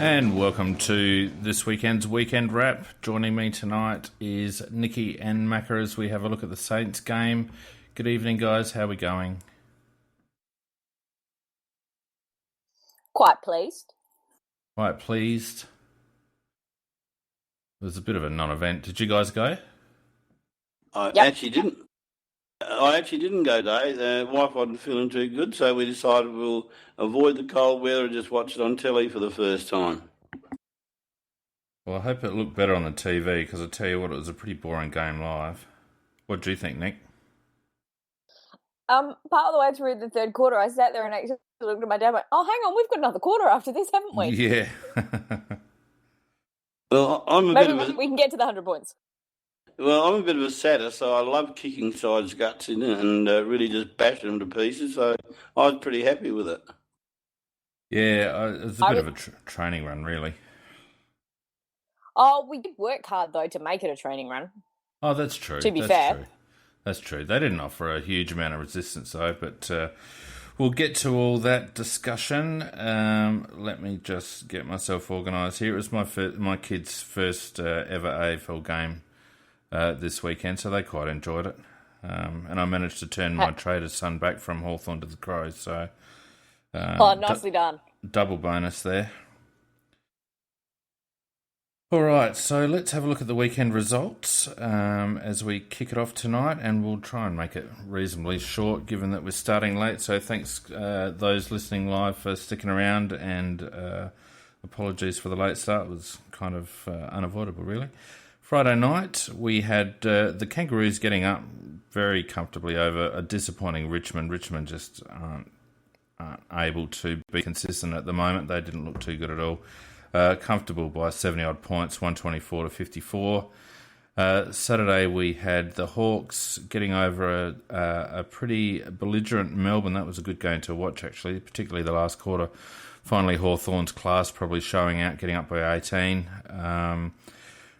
And welcome to this weekend's Weekend Wrap. Joining me tonight is Nikki and Macca as we have a look at the Saints game. Good evening, guys. How are we going? Quite pleased. Quite pleased. It was a bit of a non-event. Did you guys go? I actually didn't go today. The wife wasn't feeling too good, so we decided we'll avoid the cold weather and just watch it on telly for the first time. Well, I hope it looked better on the TV, because I tell you what, it was a pretty boring game live. What do you think, Nick? Part of the way through the third quarter, I sat there and actually looked at my dad and went, oh, hang on, we've got another quarter after this, haven't we? Yeah. Well, we can get to the 100 points. Well, I'm a bit of a sadder, so I love kicking sides' guts in it and really just bashing them to pieces, so I was pretty happy with it. Yeah, it was a bit of a training run, really. Oh, we did work hard, though, to make it a training run. Oh, that's true. To be fair. That's true. They didn't offer a huge amount of resistance, though, but we'll get to all that discussion. Let me just get myself organised here. It was my kids' first ever AFL game this weekend, so they quite enjoyed it. And I managed to turn my trader's son back from Hawthorn to the Crows, so... nicely done. Double bonus there. All right, so let's have a look at the weekend results as we kick it off tonight, and we'll try and make it reasonably short given that we're starting late. So thanks those listening live for sticking around, and apologies for the late start. It was kind of unavoidable, really. Friday night, we had the Kangaroos getting up very comfortably over a disappointing Richmond. Richmond just aren't able to be consistent at the moment. They didn't look too good at all. Comfortable by 70-odd points, 124 to 54. Saturday we had the Hawks getting over a pretty belligerent Melbourne. That was a good game to watch, actually, particularly the last quarter. Finally, Hawthorn's class probably showing out, getting up by 18.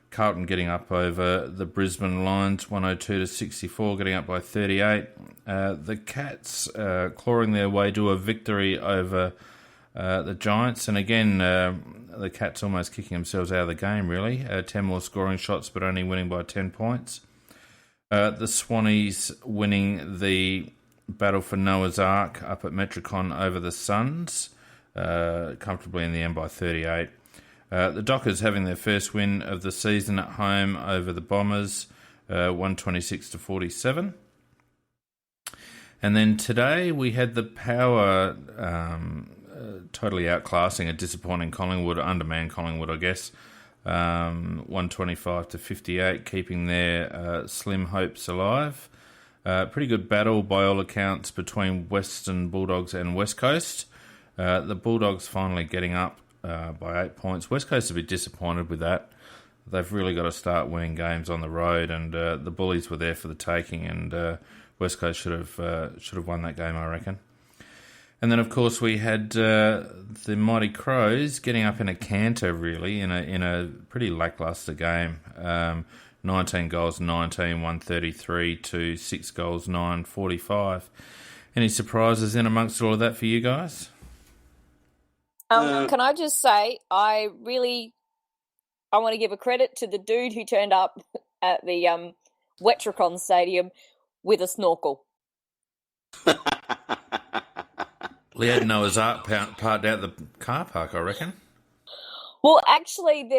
Carlton getting up over the Brisbane Lions, 102 to 64, getting up by 38. The Cats clawing their way to a victory over the Giants, and again, the Cats almost kicking themselves out of the game, really. 10 more scoring shots, but only winning by 10 points. The Swannies winning the battle for Noah's Ark up at Metricon over the Suns, comfortably in the end by 38. The Dockers having their first win of the season at home over the Bombers, 126 to 47. And then today we had the Power totally outclassing a disappointing Collingwood, undermanned Collingwood, I guess, 125 to 58, keeping their slim hopes alive. Pretty good battle by all accounts between Western Bulldogs and West Coast. The Bulldogs finally getting up by 8 points. West Coast a bit disappointed with that. They've really got to start winning games on the road, and the Bullies were there for the taking, and West Coast should have won that game, I reckon. And then, of course, we had the Mighty Crows getting up in a canter, really, in a pretty lacklustre game. 19 goals, 19, 133 to 6 goals, 9, 45. Any surprises in amongst all of that for you guys? Can I just say, I want to give a credit to the dude who turned up at the Wetricon Stadium with a snorkel. He had Noah's Ark parked out the car park, I reckon. Well, actually,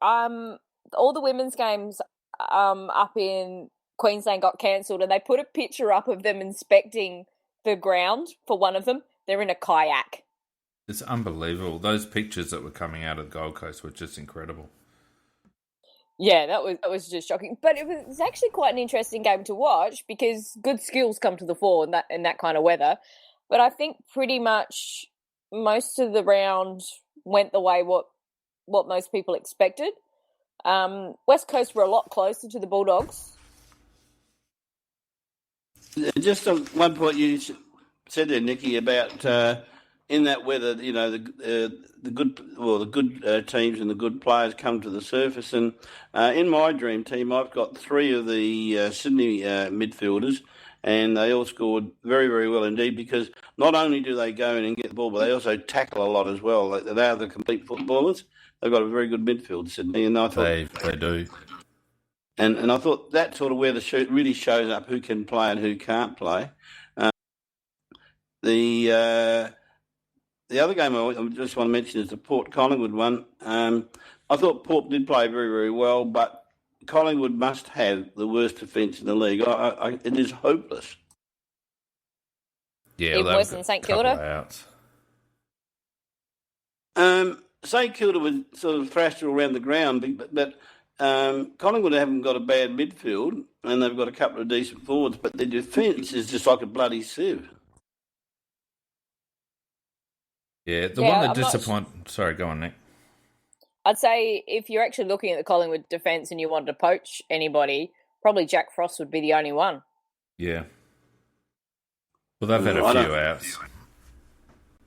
all the women's games up in Queensland got cancelled, and they put a picture up of them inspecting the ground for one of them. They're in a kayak. It's unbelievable. Those pictures that were coming out of the Gold Coast were just incredible. Yeah, that was just shocking. But it was actually quite an interesting game to watch because good skills come to the fore in that kind of weather. But I think pretty much most of the round went the way what most people expected. West Coast were a lot closer to the Bulldogs. Just on one point you said there, Nikki, about in that weather, you know, the good teams and the good players come to the surface. And in my dream team, I've got three of the Sydney midfielders and they all scored very, very well indeed, because not only do they go in and get the ball, but they also tackle a lot as well. They are the complete footballers. They've got a very good midfield, Sydney, and I thought they do. And I thought that's sort of where the shoot really shows up who can play and who can't play. The other game I just want to mention is the Port Collingwood one. I thought Port did play very, very well, but Collingwood must have the worst defence in the league. It is hopeless. Yeah, even worse than St Kilda. St Kilda was sort of thrashed around the ground, but Collingwood haven't got a bad midfield, and they've got a couple of decent forwards, but their defence is just like a bloody sieve. Yeah, the one that disappoints... Sorry, go on, Nick. I'd say if you're actually looking at the Collingwood defence and you wanted to poach anybody, probably Jack Frost would be the only one. Yeah. Well, they've had a few outs.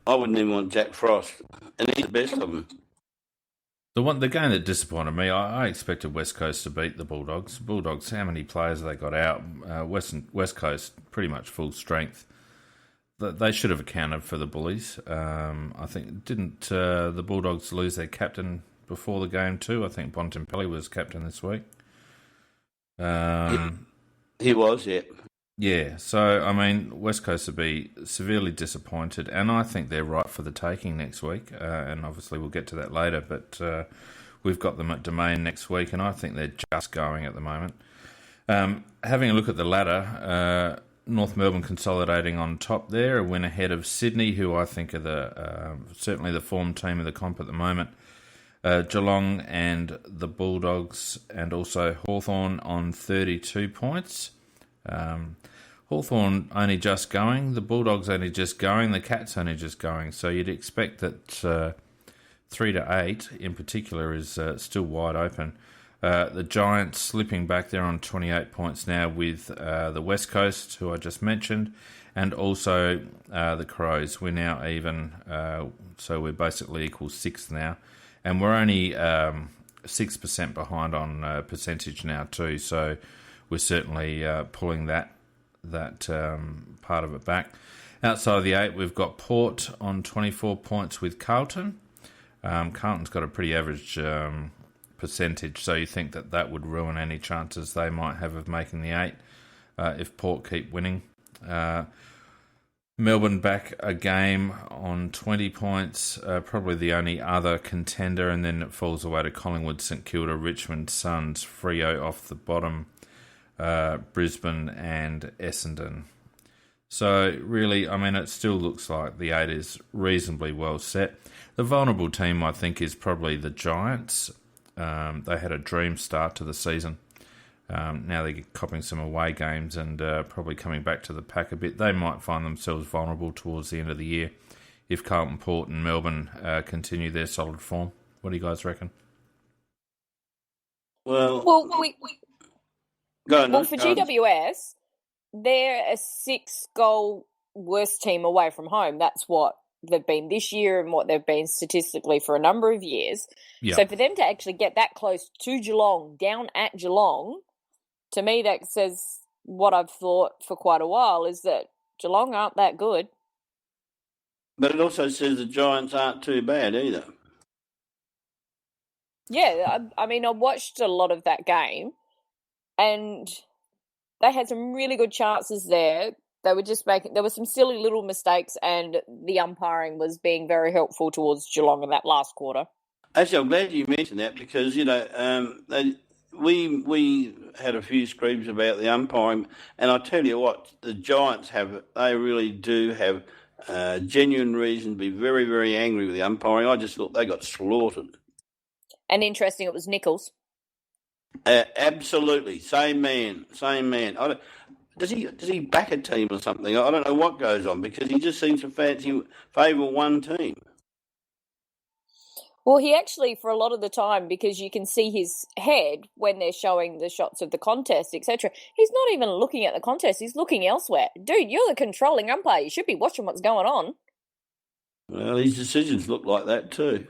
I wouldn't even want Jack Frost, and he's the best of them. The game that disappointed me, I expected West Coast to beat the Bulldogs. Bulldogs, how many players have they got out? West Coast, pretty much full strength. They should have accounted for the Bullies. I think, didn't the Bulldogs lose their captain before the game too? I think Bontempelli was captain this week. He was, yeah. Yeah, so, I mean, West Coast will be severely disappointed, and I think they're right for the taking next week, and obviously we'll get to that later, but we've got them at Domain next week, and I think they're just going at the moment. Having a look at the ladder, North Melbourne consolidating on top there, a win ahead of Sydney, who I think are certainly the form team of the comp at the moment. Geelong and the Bulldogs, and also Hawthorn on 32 points. Hawthorn only just going, the Bulldogs only just going, the Cats only just going. So you'd expect that 3 to 8 in particular is still wide open. The Giants slipping back there on 28 points now with the West Coast, who I just mentioned, and also the Crows. We're now even, so we're basically equal 6th now. And we're only 6% behind on percentage now too, so we're certainly pulling that part of it back. Outside of the 8, we've got Port on 24 points with Carlton. Carlton's got a pretty average percentage, so you think that would ruin any chances they might have of making the 8 if Port keep winning. Melbourne back a game on 20 points, probably the only other contender, and then it falls away to Collingwood, St Kilda, Richmond, Suns, Freo off the bottom, Brisbane and Essendon. So really, I mean, it still looks like the 8 is reasonably well set. The vulnerable team, I think, is probably the Giants. They had a dream start to the season. Now they're copping some away games and probably coming back to the pack a bit. They might find themselves vulnerable towards the end of the year if Carlton, Port and Melbourne continue their solid form. What do you guys reckon? Well, for GWS, they're a 6-goal worst team away from home. That's what they've been this year and what they've been statistically for a number of years. Yep. So for them to actually get that close to Geelong, down at Geelong, to me that says what I've thought for quite a while, is that Geelong aren't that good. But it also says the Giants aren't too bad either. Yeah, I mean, I watched a lot of that game and they had some really good chances there. They were just there were some silly little mistakes, and the umpiring was being very helpful towards Geelong in that last quarter. Actually, I'm glad you mentioned that because, we had a few screams about the umpiring, and I tell you what, the Giants they really do have genuine reason to be very, very angry with the umpiring. I just thought they got slaughtered. And interesting, it was Nichols. Absolutely, same man. Does he back a team or something? I don't know what goes on because he just seems to favour one team. Well, he actually, for a lot of the time, because you can see his head when they're showing the shots of the contest, etc., he's not even looking at the contest. He's looking elsewhere. Dude, you're the controlling umpire. You should be watching what's going on. Well, his decisions look like that too.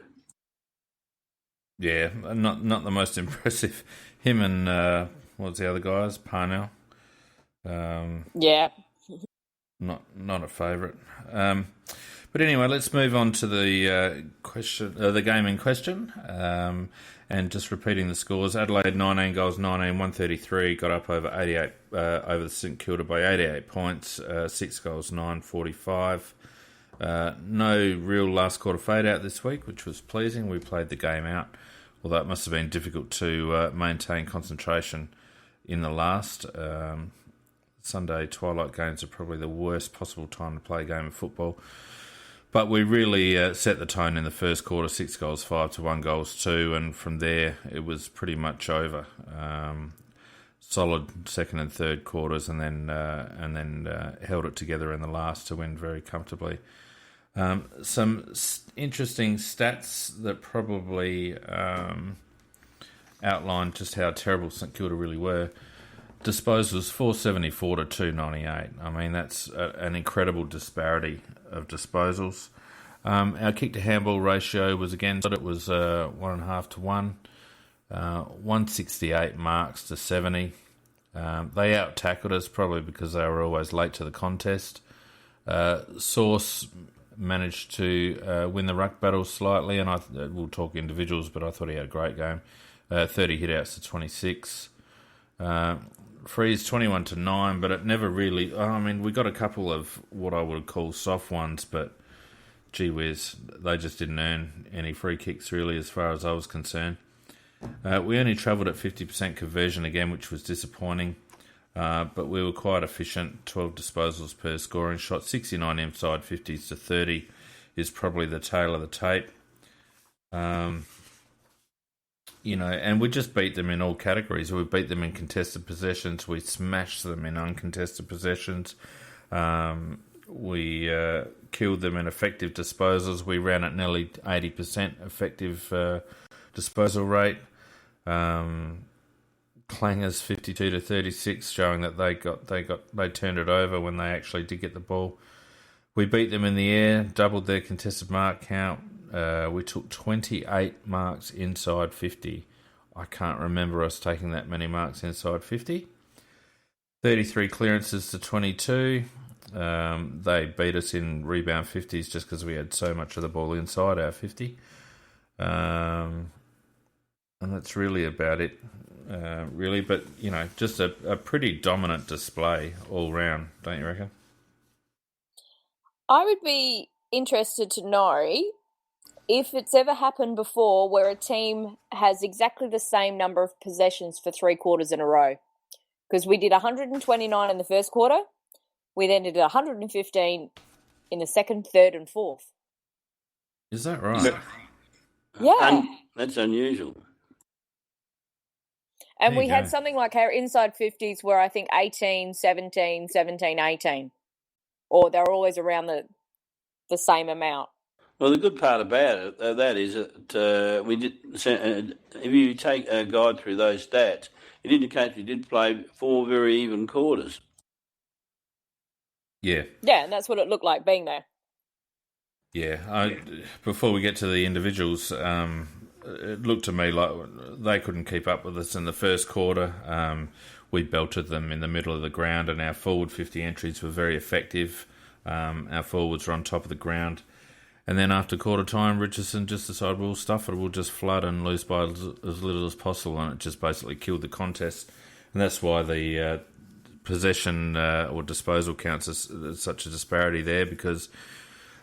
Yeah, not the most impressive. Him and, what's the other guys? Parnell. Yeah. Not a favourite. But anyway, let's move on to the the game in question. And just repeating the scores: Adelaide 19 goals, 133, got up over 88 over St Kilda by 88 points. 6 goals, 45. No real last quarter fade out this week, which was pleasing. We played the game out, although it must have been difficult to maintain concentration in the last. Sunday twilight games are probably the worst possible time to play a game of football. But we really set the tone in the first quarter, 6 goals 5 to 1 goals 2, and from there it was pretty much over. Solid second and third quarters, and then held it together in the last to win very comfortably. Some interesting stats that probably outline just how terrible St Kilda really were. Disposals 474 to 298. I mean, that's an incredible disparity of disposals. Our kick to handball ratio was again, it was 1.5 to 1. 168 marks to 70. They out tackled us probably because they were always late to the contest. Sauce managed to win the ruck battle slightly, and we'll talk individuals, but I thought he had a great game. 30 hit-outs to 26. Freeze 21 to 9, but it never really. I mean, we got a couple of what I would call soft ones, but gee whiz, they just didn't earn any free kicks really, as far as I was concerned. We only travelled at 50% conversion again, which was disappointing, but we were quite efficient. 12 disposals per scoring shot, 69 inside 50s to 30 is probably the tail of the tape. And we just beat them in all categories. We beat them in contested possessions. We smashed them in uncontested possessions. We killed them in effective disposals. We ran at nearly 80% effective disposal rate. Clangers 52 to 36, showing that they turned it over when they actually did get the ball. We beat them in the air, doubled their contested mark count. We took 28 marks inside 50. I can't remember us taking that many marks inside 50. 33 clearances to 22. They beat us in rebound 50s just because we had so much of the ball inside our 50. And that's really about it, really. But, just a pretty dominant display all round, don't you reckon? I would be interested to know if it's ever happened before where a team has exactly the same number of possessions for 3 quarters in a row. Because we did 129 in the first quarter. We then did 115 in the second, third, and fourth. Is that right? Yeah. That's unusual. And we had something like our inside 50s were, I think, 18, 17, 17, 18. Or they were always around the same amount. Well, the good part about it, that is that we did. If you take a guide through those stats, it indicates we did play 4 very even quarters. Yeah. Yeah, and that's what it looked like being there. Yeah. Before we get to the individuals, it looked to me like they couldn't keep up with us in the first quarter. We belted them in the middle of the ground, and our forward 50 entries were very effective. Our forwards were on top of the ground. And then after quarter time, Richardson just decided we'll stuff it, we'll just flood and lose by as little as possible, and it just basically killed the contest. And that's why the possession or disposal counts as such a disparity there, because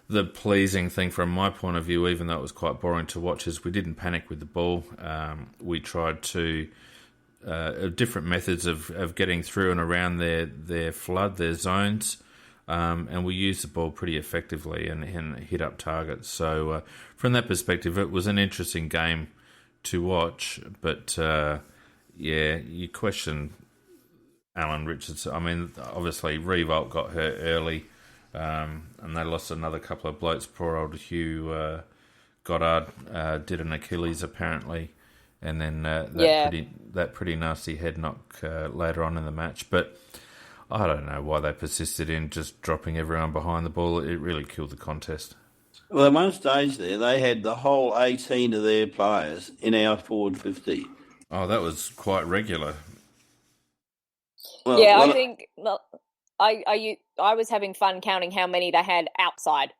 the pleasing thing from my point of view, even though it was quite boring to watch, is we didn't panic with the ball. We tried to different methods of getting through and around their flood, their zones. And we used the ball pretty effectively and hit up targets. So from that perspective, it was an interesting game to watch. But, you question Alan Richardson. I mean, obviously, Revolt got hurt early, and they lost another couple of blokes. Poor old Hugh Goddard did an Achilles, apparently, and then that pretty nasty head knock later on in the match. But I don't know why they persisted in just dropping everyone behind the ball. It really killed the contest. Well, at one stage there, they had the whole 18 of their players in our forward 50. Oh, that was quite regular. Yeah, I think I was having fun counting how many they had outside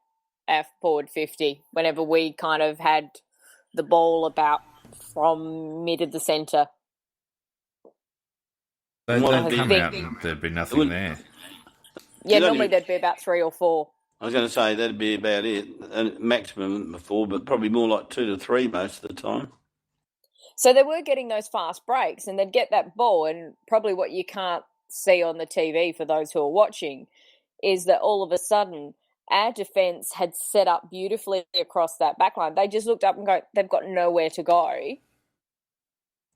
our forward 50 whenever we kind of had the ball about from mid of the centre. They'd come out and there'd be nothing there. Yeah, normally there'd be about 3 or 4. I was going to say that'd be about it, and maximum 4, but probably more like 2 to 3 most of the time. So they were getting those fast breaks, and they'd get that ball, and probably what you can't see on the TV for those who are watching is that all of a sudden our defence had set up beautifully across that back line. They just looked up and go, they've got nowhere to go.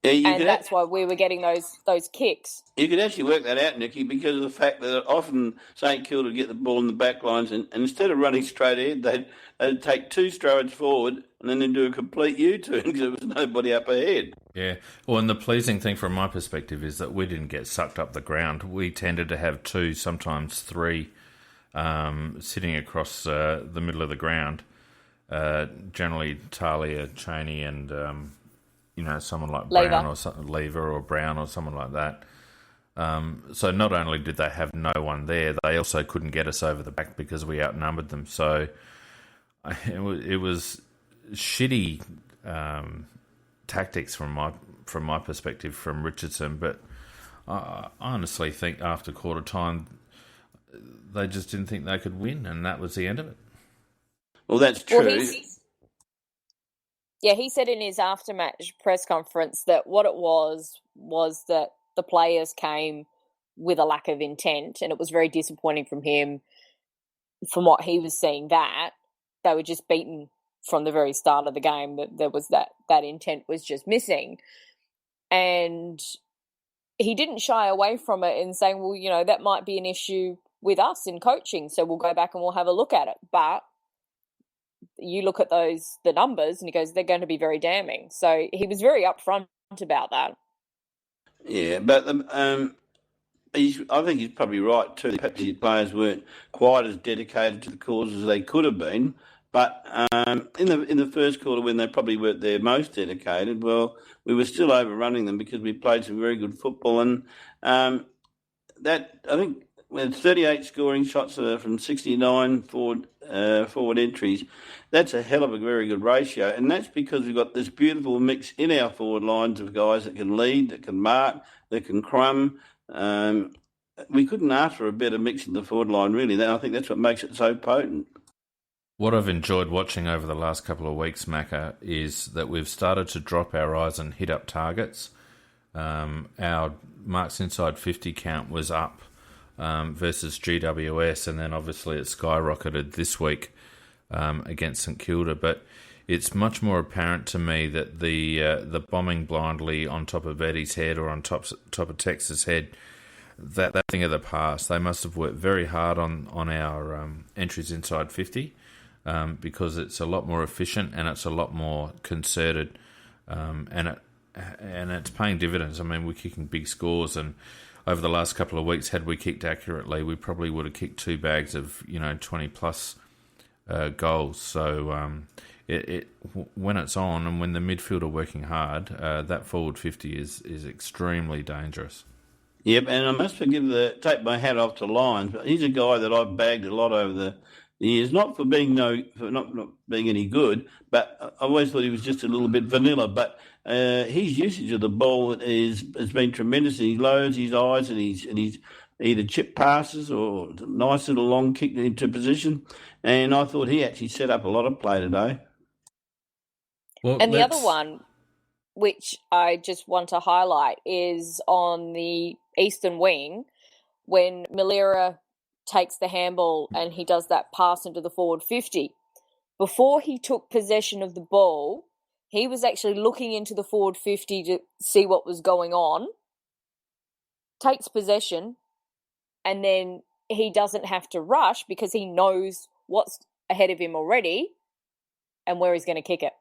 Yeah, and that's why we were getting those kicks. You could actually work that out, Nikki, because of the fact that often St Kilda would get the ball in the back lines and instead of running straight ahead, they'd take 2 strides forward and then they'd do a complete U-turn because there was nobody up ahead. Yeah. Well, and the pleasing thing from my perspective is that we didn't get sucked up the ground. We tended to have 2, sometimes 3, sitting across the middle of the ground. Generally Talia, Cheney and... someone like Brown or Lever or Brown or someone like that. So not only did they have no one there, they also couldn't get us over the back because we outnumbered them. So it was shitty tactics from my perspective from Richardson. But I honestly think after quarter time, they just didn't think they could win, and that was the end of it. Well, that's true. Well, he said in his after-match press conference that what it was that the players came with a lack of intent, and it was very disappointing from him, from what he was seeing, that they were just beaten from the very start of the game, that there was that intent was just missing. And he didn't shy away from it in saying, well, that might be an issue with us in coaching, so we'll go back and we'll have a look at it. But you look at the numbers, and he goes, they're going to be very damning. So he was very upfront about that. Yeah, but I think he's probably right too. Perhaps his players weren't quite as dedicated to the cause as they could have been. But in the first quarter, when they probably weren't their most dedicated, well, we were still overrunning them because we played some very good football. And that, I think, with 38 scoring shots from 69 forward entries, that's a hell of a very good ratio. And that's because we've got this beautiful mix in our forward lines of guys that can lead, that can mark, that can crumb. We couldn't ask for a better mix in the forward line, really. I think that's what makes it so potent. What I've enjoyed watching over the last couple of weeks, Macca, is that we've started to drop our eyes and hit up targets. Our marks inside 50 count was up versus GWS, and then obviously it skyrocketed this week against St Kilda. But it's much more apparent to me that the bombing blindly on top of Eddie's head or on top of Tex's head, that thing of the past. They must have worked very hard on our entries inside 50 because it's a lot more efficient and it's a lot more concerted, and it's paying dividends. I mean, we're kicking big scores, and over the last couple of weeks, had we kicked accurately, we probably would have kicked 2 bags of 20 plus goals. So when it's on and when the midfield are working hard, that forward 50 is extremely dangerous. Yep, and I must take my hat off to Lyons, but he's a guy that I've bagged a lot over the years, not for being not being any good, but I always thought he was just a little bit vanilla. But his usage of the ball has been tremendous. He lowers his eyes and he's either chip passes or nice little long kick into position. And I thought he actually set up a lot of play today. Well, and the other one, which I just want to highlight, is on the eastern wing when Malera takes the handball and he does that pass into the forward 50. Before he took possession of the ball, he was actually looking into the forward 50 to see what was going on, takes possession, and then he doesn't have to rush because he knows what's ahead of him already and where he's going to kick it.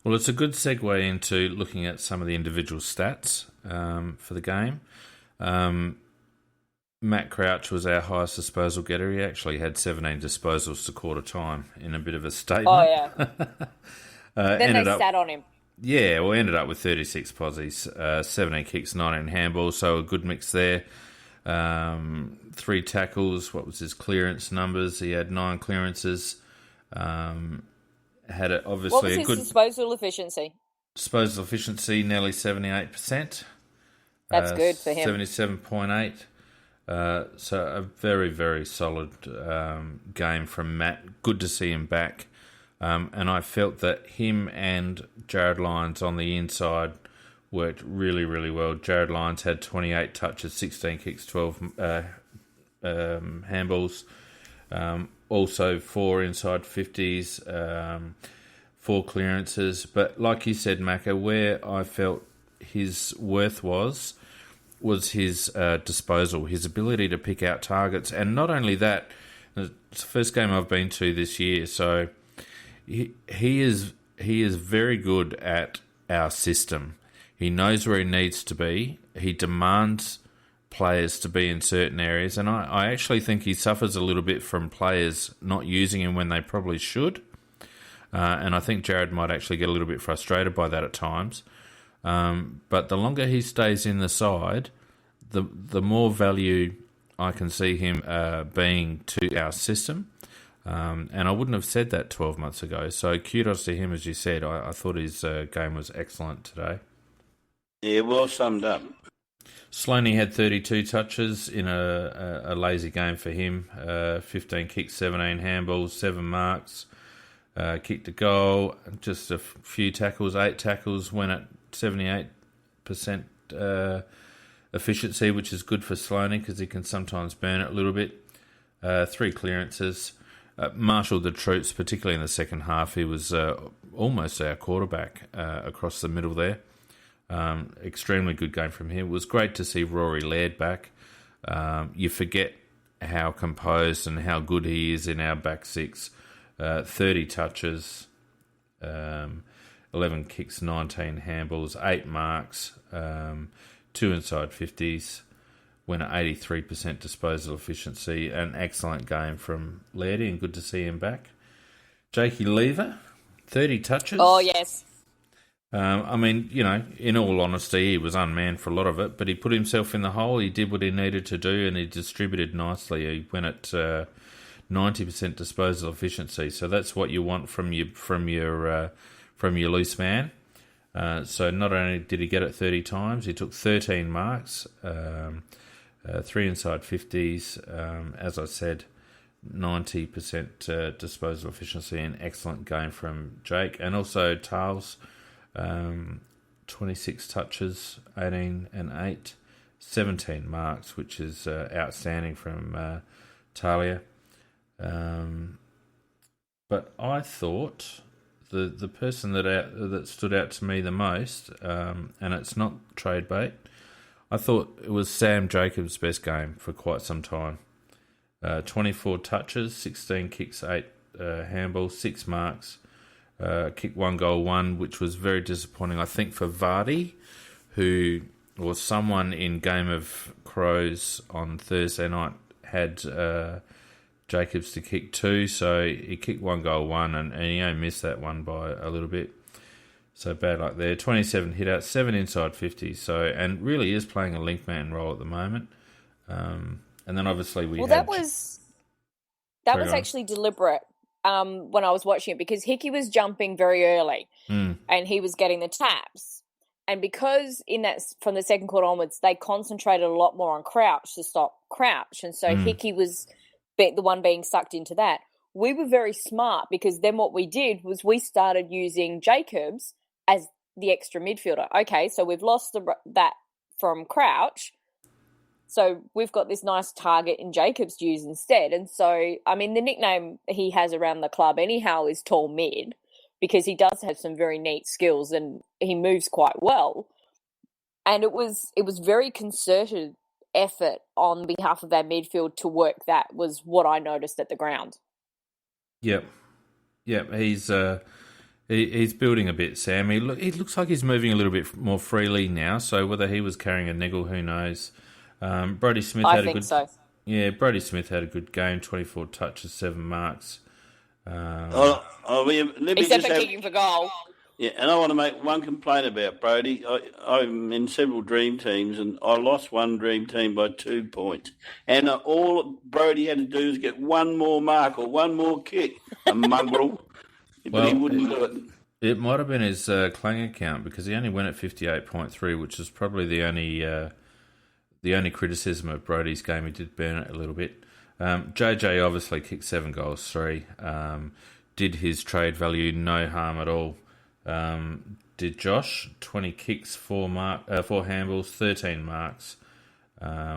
Well, it's a good segue into looking at some of the individual stats for the game. Matt Crouch was our highest disposal getter. He actually had 17 disposals to quarter time in a bit of a statement. Oh, yeah. Then they sat on him. Yeah, we ended up with 36 posies, 17 kicks, 19 handballs, so a good mix there. 3 tackles. What was his clearance numbers? He had 9 clearances. Had obviously what was a his good disposal efficiency? disposal efficiency, nearly 78%. That's good for him. 77.8. So a very, very solid game from Matt. Good to see him back. And I felt that him and Jared Lyons on the inside worked really, really well. Jared Lyons had 28 touches, 16 kicks, 12 handballs. Also 4 inside 50s, 4 clearances. But like you said, Macca, where I felt his worth was his disposal, his ability to pick out targets. And not only that, it's the first game I've been to this year, so he is very good at our system. He knows where he needs to be. He demands players to be in certain areas, and I actually think he suffers a little bit from players not using him when they probably should. And I think Jared might actually get a little bit frustrated by that at times. But the longer he stays in the side, the more value I can see him being to our system. And I wouldn't have said that 12 months ago. So kudos to him, as you said. I thought his game was excellent today. Yeah, well summed up. Sloaney had 32 touches in a lazy game for him. 15 kicks, 17 handballs, 7 marks. Kicked a goal, just a few tackles, 8 tackles, went at 78% efficiency, which is good for Sloaney because he can sometimes burn it a little bit. 3 clearances. Marshalled the troops, particularly in the second half. He was almost our quarterback across the middle there. Extremely good game from him. It was great to see Rory Laird back. You forget how composed and how good he is in our back six. 30 touches, 11 kicks, 19 handballs, 8 marks, 2 inside 50s, went at 83% disposal efficiency. An excellent game from Lairdy, and good to see him back. Jakey Lever, 30 touches. Oh, yes. I mean, you know, in all honesty, he was unmanned for a lot of it, but he put himself in the hole. He did what he needed to do, and he distributed nicely. He went at 90% disposal efficiency, so that's what you want from your loose man. So not only did he get it 30 times, he took 13 marks, 3 inside 50s. As I said, 90% disposal efficiency. An excellent game from Jake, and also Tales. 26 touches, 18 and 8, 17 marks, which is outstanding from Talia. But I thought the person that stood out to me the most, and it's not trade bait, I thought it was Sam Jacobs' best game for quite some time. 24 touches, 16 kicks, 8 handballs, 6 marks. Kicked 1 goal, 1, which was very disappointing, I think, for Vardy, who was someone in Game of Crows on Thursday night had Jacobs to kick 2, so he kicked 1 goal, 1, and he only missed that one by a little bit. So bad luck there. 27 hit out, 7 inside 50, so, and really is playing a link man role at the moment. And then obviously that was actually deliberate. When I was watching it, because Hickey was jumping very early and he was getting the taps. And because from the second quarter onwards, they concentrated a lot more on Crouch to stop Crouch. And so Hickey was the one being sucked into that. We were very smart, because then what we did was we started using Jacobs as the extra midfielder. Okay, so we've lost that from Crouch. So we've got this nice target in Jacobs to use instead. And so, I mean, the nickname he has around the club anyhow is Tall Mid, because he does have some very neat skills and he moves quite well. And it was very concerted effort on behalf of our midfield to work. That was what I noticed at the ground. Yep. He's building a bit, Sam. He looks like he's moving a little bit more freely now. So whether he was carrying a niggle, who knows? Brody Smith had a good. So. Yeah, Brody Smith had a good game. 24 touches, 7 marks. Except for kicking for goal. Yeah, and I want to make one complaint about Brody. I'm in several dream teams, and I lost one dream team by 2 points. And all Brody had to do was get one more mark or one more kick. A mongrel. But he wouldn't do it. It might have been his Clang account because he only went at 58.3, which is probably the only criticism of Brody's game. He did burn it a little bit. JJ obviously kicked 7 goals, 3. Did his trade value no harm at all. Did Josh 20 kicks, 4 handballs, 13 marks.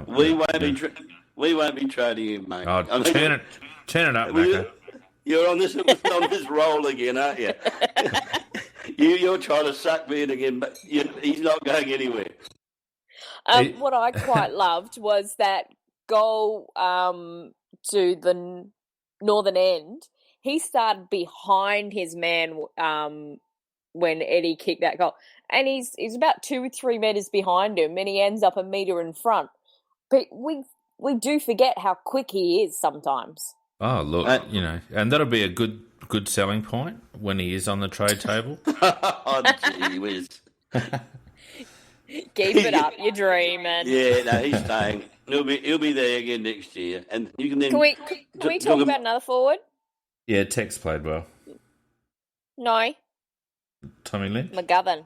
We won't be trading him, mate. Oh, turn it up, Macca. You're on this roll again, aren't you? You're trying to suck me in again, but he's not going anywhere. What I quite loved was that goal to the northern end. He started behind his man when Eddie kicked that goal, and he's about 2 or 3 metres behind him, and he ends up a metre in front. But we do forget how quick he is sometimes. Oh, look, and that'll be a good selling point when he is on the trade table. Oh, gee whiz. Keep it up, you're dreaming. Yeah, no, he's staying. He'll be there again next year, and you can then. Can we talk about another forward? Yeah, Tex played well. No. Tommy Lynch? McGovern.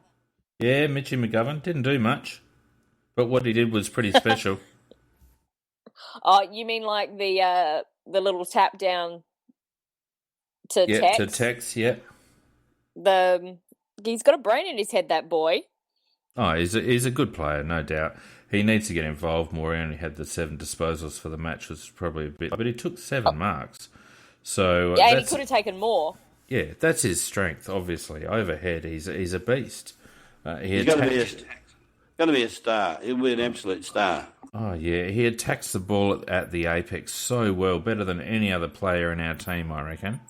Yeah, Mitchy McGovern. Didn't do much, but what he did was pretty special. Oh, you mean like the little tap down to Tex? Yeah, to Tex, yeah. He's got a brain in his head, that boy. Oh, he's a good player, no doubt. He needs to get involved more. He only had the 7 disposals for the match, was probably a bit, but he took 7 marks. So yeah, and he could have taken more. Yeah, that's his strength. Obviously, overhead, he's a beast. He's going to be a star. He'll be an absolute star. Oh yeah, he attacks the ball at the apex so well, better than any other player in our team, I reckon.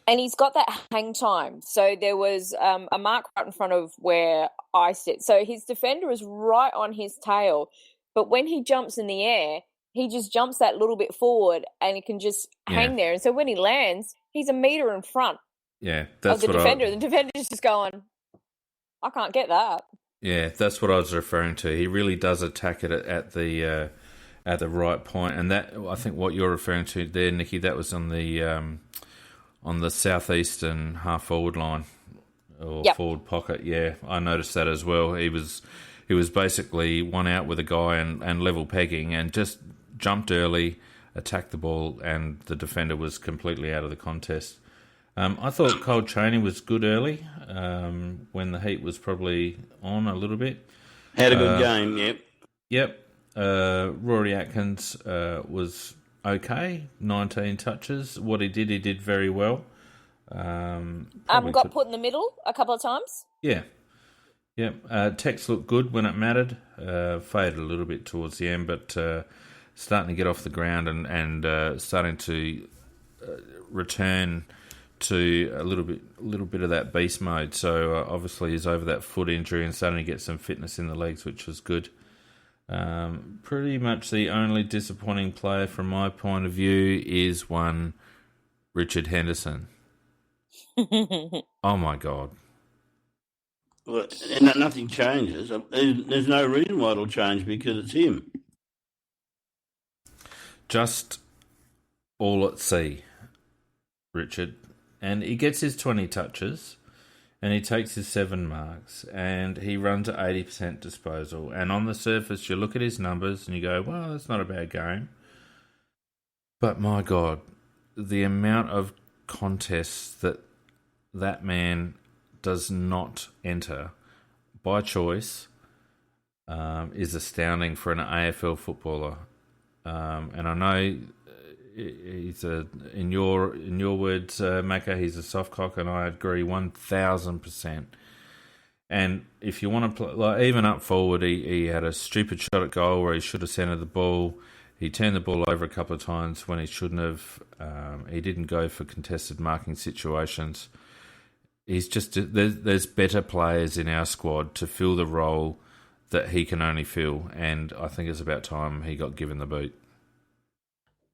And he's got that hang time. So there was a mark right in front of where I sit. So his defender is right on his tail. But when he jumps in the air, he just jumps that little bit forward and he can just hang there. And so when he lands, he's a metre in front of the defender. The defender's just going, I can't get that. Yeah, that's what I was referring to. He really does attack it at the right point. And that, I think what you're referring to there, Nikki, that was on the southeastern half-forward line or forward pocket. Yeah, I noticed that as well. He was basically one out with a guy and level pegging and just jumped early, attacked the ball, and the defender was completely out of the contest. I thought Cole Chaney was good early when the heat was probably on a little bit. Had a good game, yep. Yep. Rory Atkins was okay, 19 touches. What he did very well. Got put in the middle a couple of times. Yeah. Yep. Tex looked good when it mattered. Faded a little bit towards the end, but starting to get off the ground and starting to return to a little bit of that beast mode. So obviously he's over that foot injury and starting to get some fitness in the legs, which was good. Pretty much the only disappointing player from my point of view is one Richard Henderson. Oh my God. Well, and nothing changes. There's no reason why it'll change because it's him. Just all at sea, Richard. And he gets his 20 touches and he takes his 7 marks and he runs at 80% disposal. And on the surface, you look at his numbers and you go, well, that's not a bad game. But my God, the amount of contests that man does not enter by choice is astounding for an AFL footballer. And I know he's in your words, Macca, he's a soft cock, and I agree 1,000%. And if you want to play, like, even up forward, he had a stupid shot at goal where he should have centred the ball. He turned the ball over a couple of times when he shouldn't have. He didn't go for contested marking situations. He's just there's better players in our squad to fill the role that he can only fill, and I think it's about time he got given the boot.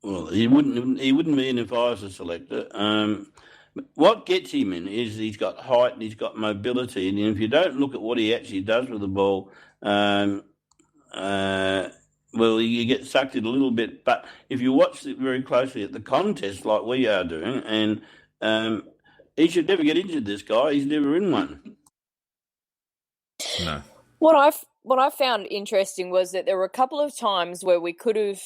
Well, he wouldn't be in if I was a selector. What gets him in is he's got height and he's got mobility. And if you don't look at what he actually does with the ball, well, you get sucked in a little bit. But if you watch it very closely at the contest like we are doing, and he should never get injured, this guy. He's never in one. No. What I found interesting was that there were a couple of times where we could have,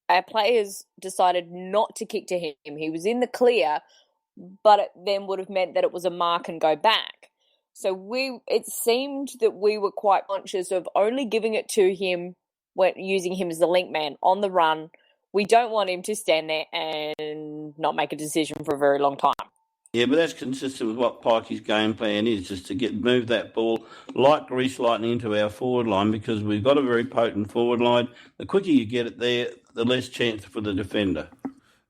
our players decided not to kick to him. He was in the clear, but it then would have meant that it was a mark and go back. So it seemed that we were quite conscious of only giving it to him when using him as the link man on the run. We don't want him to stand there and not make a decision for a very long time. Yeah, but that's consistent with what Pikey's game plan is, just to move that ball like grease lightning into our forward line, because we've got a very potent forward line. The quicker you get it there, the less chance for the defender.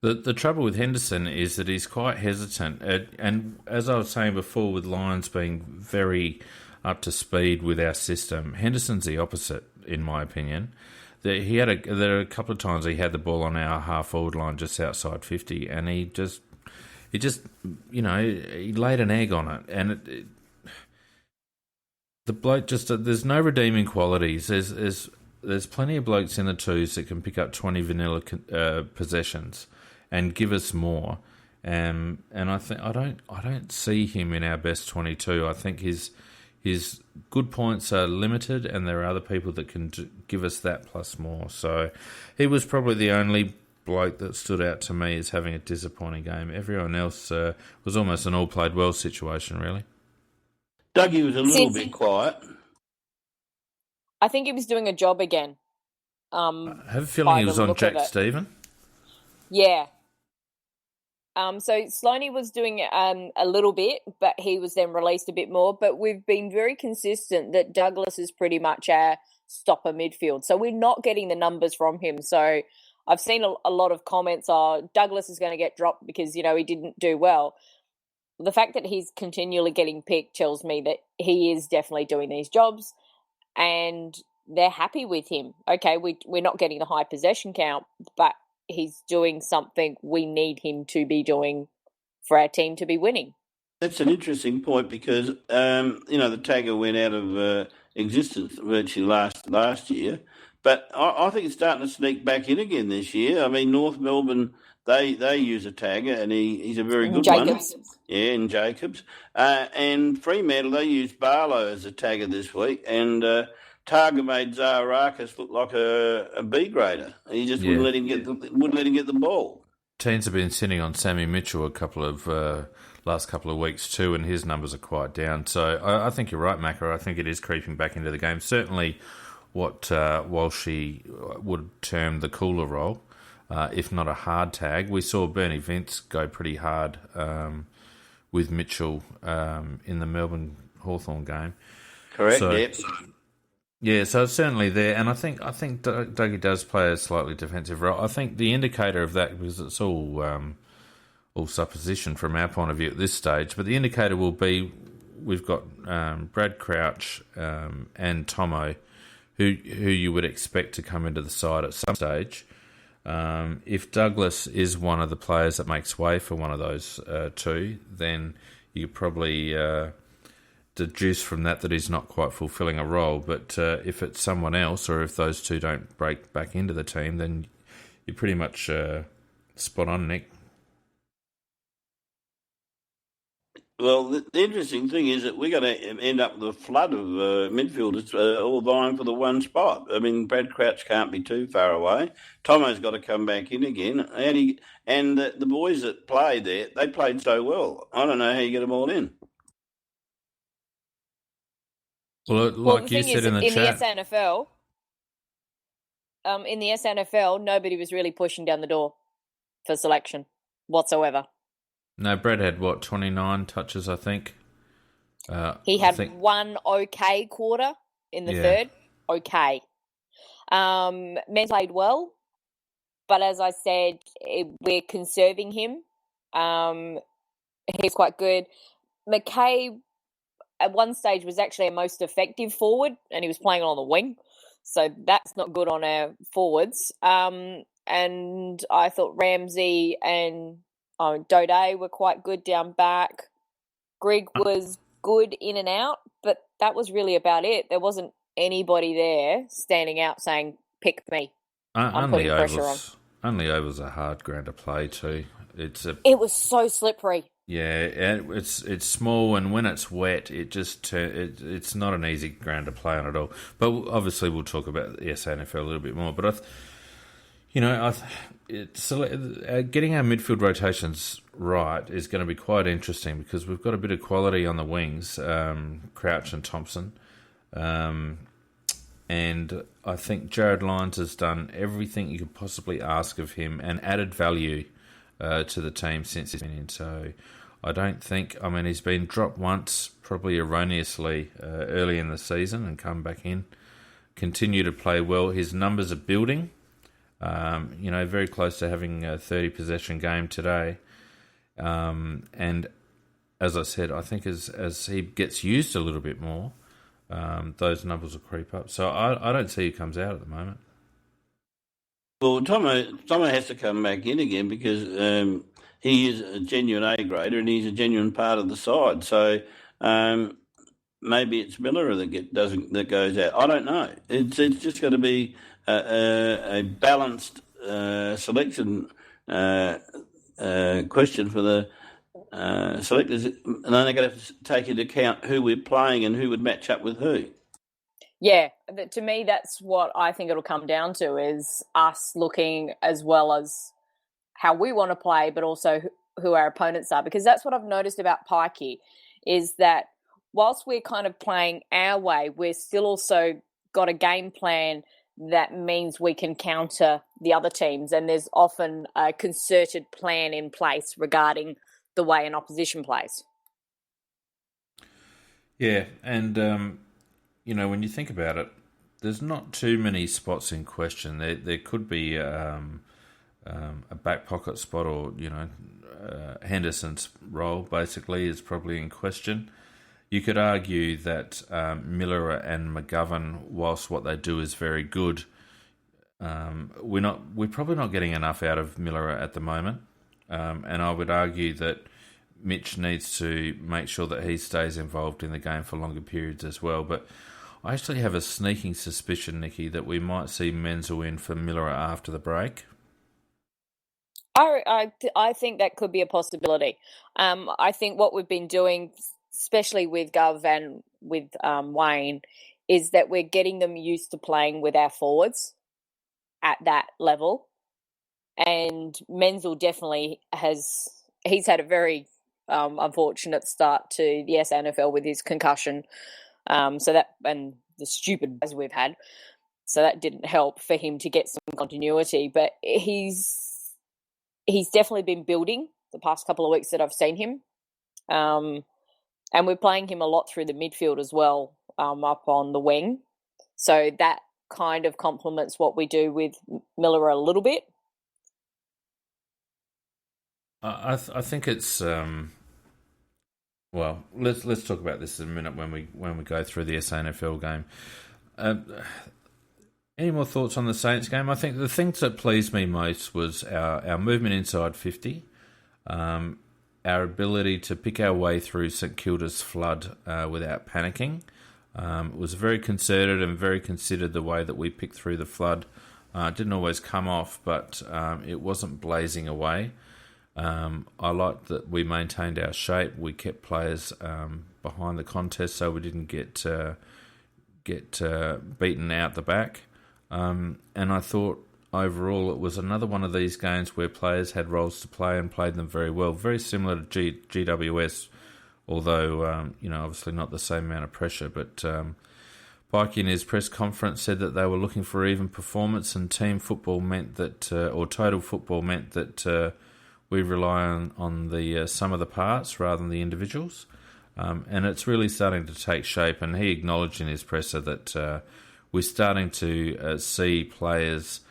The trouble with Henderson is that he's quite hesitant. And as I was saying before, with Lions being very up to speed with our system, Henderson's the opposite, in my opinion. There are a couple of times he had the ball on our half-forward line just outside 50, and he just he laid an egg on it. And the bloke just, there's no redeeming qualities. There's plenty of blokes in the twos that can pick up 20 vanilla possessions and give us more. And I don't see him in our best 22. I think his good points are limited, and there are other people that can give us that plus more. So he was probably the only bloke that stood out to me as having a disappointing game. Everyone else was almost an all played well situation, really. Dougie was a little bit quiet. I think he was doing a job again. I have a feeling he was on Jack Stephen. Yeah. So Sloaney was doing a little bit, but he was then released a bit more. But we've been very consistent that Douglas is pretty much our stopper midfield. So we're not getting the numbers from him. So I've seen a lot of comments, Douglas is going to get dropped because, he didn't do well. The fact that he's continually getting picked tells me that he is definitely doing these jobs and they're happy with him. Okay, we're not getting the high possession count, but he's doing something we need him to be doing for our team to be winning. That's an interesting point because, the tagger went out of existence virtually last year. But I think it's starting to sneak back in again this year. I mean, North Melbourne, they use a tagger, and he's a very good Jacobs. one. Yeah, in Jacobs. And Fremantle, they used Barlow as a tagger this week, and Targa made Zaharakis look like a B grader. He just wouldn't let him get the ball. Teams have been sitting on Sammy Mitchell last couple of weeks too, and his numbers are quite down. So I think you're right, Macca. I think it is creeping back into the game. Certainly what Walshy would term the cooler role, if not a hard tag. We saw Bernie Vince go pretty hard with Mitchell in the Melbourne Hawthorn game. Correct, yep. Yeah, so it's certainly there, and I think Dougie does play a slightly defensive role. I think the indicator of that, because it's all supposition from our point of view at this stage, but the indicator will be we've got Brad Crouch and Tomo, who you would expect to come into the side at some stage. If Douglas is one of the players that makes way for one of those two, then you probably deduce from that he's not quite fulfilling a role. But if it's someone else, or if those two don't break back into the team, then you're pretty much spot on, Nick. Well, the interesting thing is that we're going to end up with a flood of midfielders all vying for the one spot. I mean, Brad Crouch can't be too far away. Tomo's got to come back in again. And the boys that played there, they played so well. I don't know how you get them all in. Well, like you said in the chat... in the SNFL, nobody was really pushing down the door for selection whatsoever. No, Brad had, 29 touches, I think. He had one okay quarter in the third. Okay. Men played well, but as I said, we're conserving him. He's quite good. McKay, at one stage, was actually our most effective forward, and he was playing on the wing. So that's not good on our forwards. And I thought Ramsey and Dode were quite good down back. Greg was good in and out, but that was really about it. There wasn't anybody there standing out saying, pick me. I'm putting pressure on. Only Oval's a hard ground to play too. It was so slippery. Yeah, it's small, and when it's wet, it's not an easy ground to play on at all. But obviously, we'll talk about the SANFL a little bit more. But getting our midfield rotations right is going to be quite interesting because we've got a bit of quality on the wings, Crouch and Thompson, and I think Jared Lyons has done everything you could possibly ask of him and added value to the team since he's been in. So I don't think, he's been dropped once, probably erroneously, early in the season and come back in. Continue to play well. His numbers are building. Very close to having a 30 possession game today. And as I said, I think as he gets used a little bit more, those numbers will creep up. So I don't see who comes out at the moment. Well, Tomo has to come back in again because he is a genuine A grader and he's a genuine part of the side. So maybe it's Miller that goes out. I don't know. It's just going to be a balanced selection question for the selectors, and then they're going to have to take into account who we're playing and who would match up with who. Yeah, to me, that's what I think it'll come down to is us looking as well as how we want to play, but also who our opponents are. Because that's what I've noticed about Pikey is that whilst we're kind of playing our way, we're still also got a game plan that means we can counter the other teams. And there's often a concerted plan in place regarding the way an opposition plays. Yeah, and when you think about it, there's not too many spots in question. There could be a back pocket spot, or Henderson's role basically is probably in question. You could argue that Miller and McGovern, whilst what they do is very good, we're probably not getting enough out of Miller at the moment. And I would argue that Mitch needs to make sure that he stays involved in the game for longer periods as well. But I actually have a sneaking suspicion, Nikki, that we might see Menzel in for Miller after the break. I think that could be a possibility. I think what we've been doing, especially with Gov and with Wayne, is that we're getting them used to playing with our forwards at that level. And Menzel definitely he's had a very unfortunate start to the SANFL with his concussion. So that, and the stupid as we've had, so that didn't help for him to get some continuity. But he's definitely been building the past couple of weeks that I've seen him, and we're playing him a lot through the midfield as well, up on the wing. So that kind of complements what we do with Miller a little bit. I think it's well. Let's talk about this in a minute when we go through the SANFL game. Any more thoughts on the Saints game? I think the things that pleased me most was our movement inside 50, our ability to pick our way through St Kilda's flood without panicking. It was very concerted and very considered the way that we picked through the flood. It didn't always come off, but it wasn't blazing away. I liked that we maintained our shape. We kept players behind the contest, so we didn't get beaten out the back. And I thought overall it was another one of these games where players had roles to play and played them very well. Very similar to GWS, although obviously not the same amount of pressure. But Pikey in his press conference said that they were looking for even performance, and team football meant that, or total football meant that. We rely on the sum of the parts rather than the individuals, and it's really starting to take shape. And he acknowledged in his presser that we're starting to see players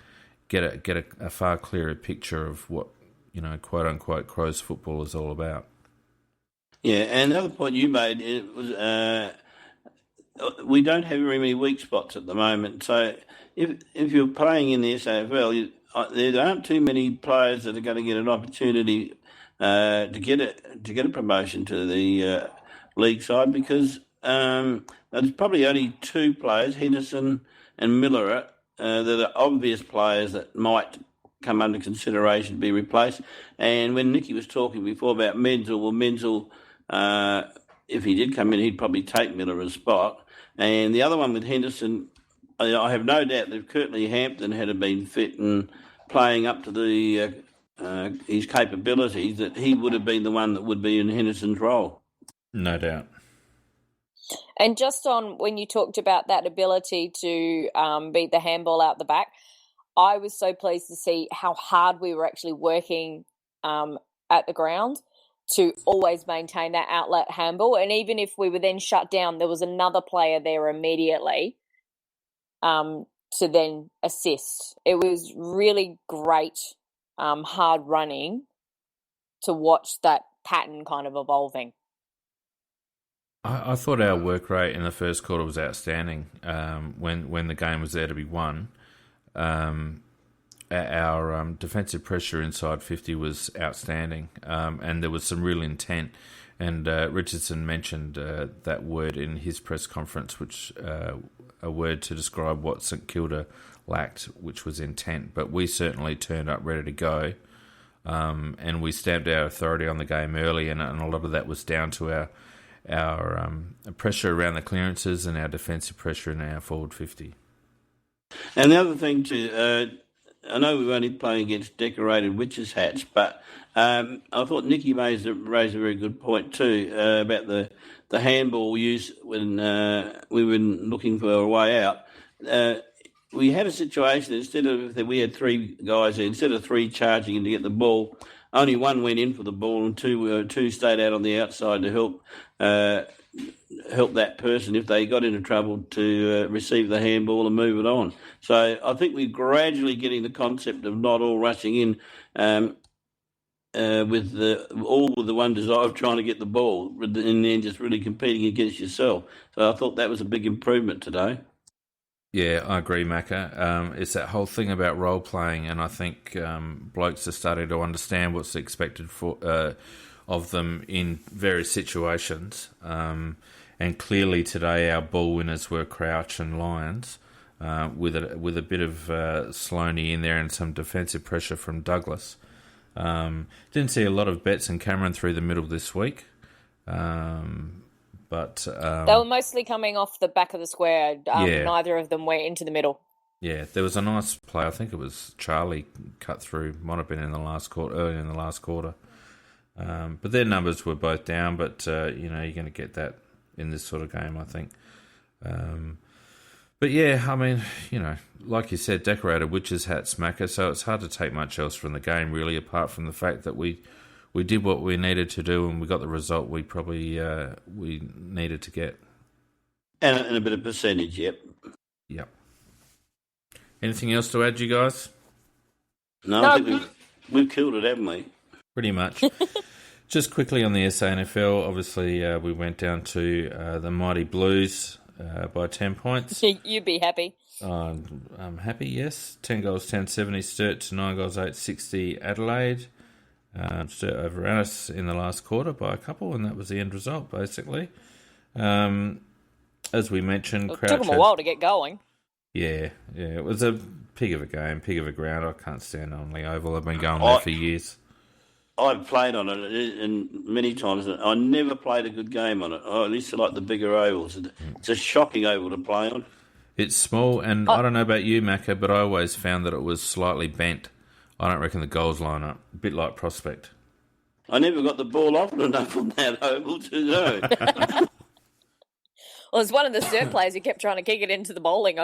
get a far clearer picture of what quote unquote Crows football is all about. Yeah, and the other point you made it was we don't have very many weak spots at the moment. So if you're playing in the SAFL, there aren't too many players that are going to get an opportunity to get a promotion to the league side, because there's probably only two players, Henderson and Miller, that are obvious players that might come under consideration to be replaced. And when Nikki was talking before about Menzel, well, Menzel, if he did come in, he'd probably take Miller's spot. And the other one with Henderson, I have no doubt that if Curtly Hampton had been fit and playing up to the his capabilities, that he would have been the one that would be in Henderson's role. No doubt. And just on when you talked about that ability to beat the handball out the back, I was so pleased to see how hard we were actually working at the ground to always maintain that outlet handball. And even if we were then shut down, there was another player there immediately to then assist. It was really great, hard running to watch that pattern kind of evolving. I thought our work rate in the first quarter was outstanding when the game was there to be won. Our defensive pressure inside 50 was outstanding, and there was some real intent. And Richardson mentioned that word in his press conference, which a word to describe what St Kilda lacked, which was intent. But we certainly turned up ready to go, and we stamped our authority on the game early, and a lot of that was down to our pressure around the clearances and our defensive pressure in our forward 50. And the other thing too, I know we were only playing against decorated witches' hats, but I thought Nikki raised a very good point too about the handball use when we were looking for a way out. We had a situation, we had three guys there, instead of three charging in to get the ball, only one went in for the ball and two stayed out on the outside to help that person if they got into trouble to receive the handball and move it on. So I think we're gradually getting the concept of not all rushing in with the one desire of trying to get the ball and then just really competing against yourself. So I thought that was a big improvement today. Yeah, I agree, Macca. It's that whole thing about role playing, and I think blokes are starting to understand what's expected of them in various situations. And clearly today our ball winners were Crouch and Lyons, with a bit of Sloaney in there and some defensive pressure from Douglas. Didn't see a lot of Betts and Cameron through the middle this week. But they were mostly coming off the back of the square. Neither of them went into the middle. Yeah, there was a nice play. I think it was Charlie cut through. Might have been in the last quarter, early in the last quarter. But their numbers were both down. But you're going to get that in this sort of game, I think. But yeah, I mean, like you said, decorated witches' hats, Macca. So it's hard to take much else from the game, really, apart from the fact that we did what we needed to do and we got the result we probably we needed to get. And a bit of percentage, yep. Yep. Anything else to add, you guys? No, I think we've killed it, haven't we? Pretty much. Just quickly on the SANFL, obviously we went down to the Mighty Blues by 10 points. You'd be happy. I'm happy, yes. 10 goals, 10-70 Sturt to 9 goals, 8-60 Adelaide. Sturt overran us in the last quarter by a couple, and that was the end result, basically. As we mentioned, It took them a while to get going. Yeah, it was a pig of a game, pig of a ground. I can't stand on the Oval. I've been going there for years. I've played on it and many times. I never played a good game on it. I used to like the bigger ovals. It's a shocking oval to play on. It's small, and I don't know about you, Macca, but I always found that it was slightly bent. I don't reckon the goals line up. A bit like Prospect. I never got the ball often enough on that oval to know. Well, it's one of the Sturt players who kept trying to kick it into the bowling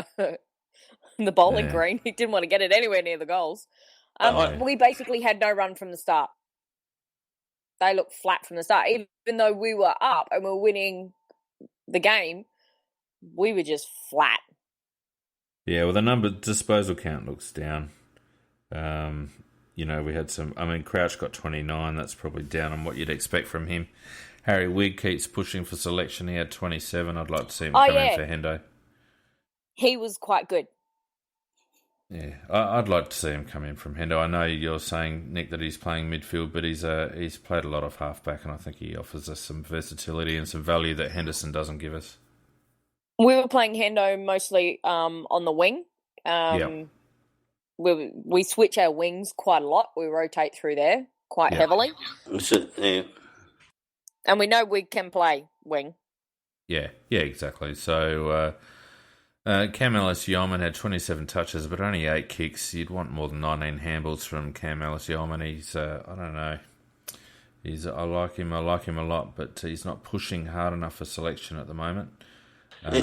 green. He didn't want to get it anywhere near the goals. We basically had no run from the start. They looked flat from the start. Even though we were up and we were winning the game, we were just flat. Yeah, well, the disposal count looks down. We had some... I mean, Crouch got 29. That's probably down on what you'd expect from him. Harry Wigg keeps pushing for selection. He had 27. I'd like to see him come in for Hendo. He was quite good. Yeah, I'd like to see him come in from Hendo. I know you're saying, Nick, that he's playing midfield, but he's played a lot of halfback, and I think he offers us some versatility and some value that Henderson doesn't give us. We were playing Hendo mostly on the wing. Yeah. We switch our wings quite a lot. We rotate through there quite heavily. Yeah. And we know we can play wing. Yeah, exactly. So Cam Ellis-Yeoman had 27 touches, but only 8 kicks. You'd want more than 19 handballs from Cam Ellis-Yeoman. He's, I don't know. I like him a lot, but he's not pushing hard enough for selection at the moment.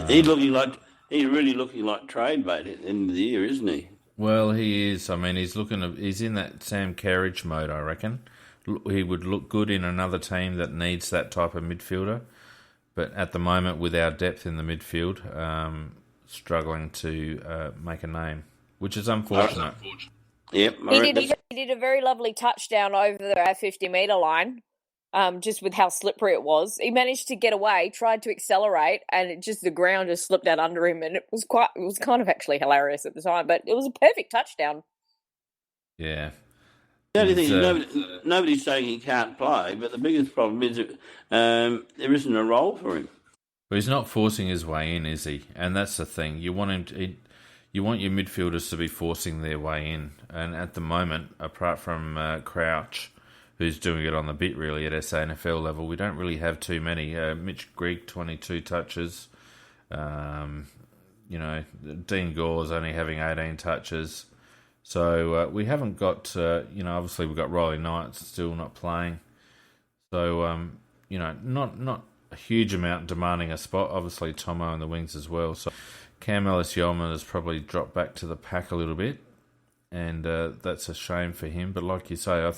He's really looking like trade bait at the end of the year, isn't he? Well, he is. I mean, he's in that Sam Kerridge mode, I reckon. He would look good in another team that needs that type of midfielder. But at the moment, with our depth in the midfield, struggling to make a name, which is unfortunate. Yep. He did a very lovely touchdown over our 50-metre line, just with how slippery it was. He managed to get away, tried to accelerate, and the ground just slipped out under him, and it was kind of actually hilarious at the time, but it was a perfect touchdown. Yeah. The only thing is nobody's saying he can't play, but the biggest problem is there isn't a role for him. But he's not forcing his way in, is he? And that's the thing. You want you want your midfielders to be forcing their way in. And at the moment, apart from Crouch, who's doing it on the bit really at SANFL level, we don't really have too many. Mitch Greig, 22 touches. Dean Gore's only having 18 touches. So we haven't got, obviously we've got Riley Knight still not playing. So, not a huge amount demanding a spot. Obviously Tomo in the wings as well. So Cam Ellis-Yeoman has probably dropped back to the pack a little bit. And that's a shame for him. But like you say,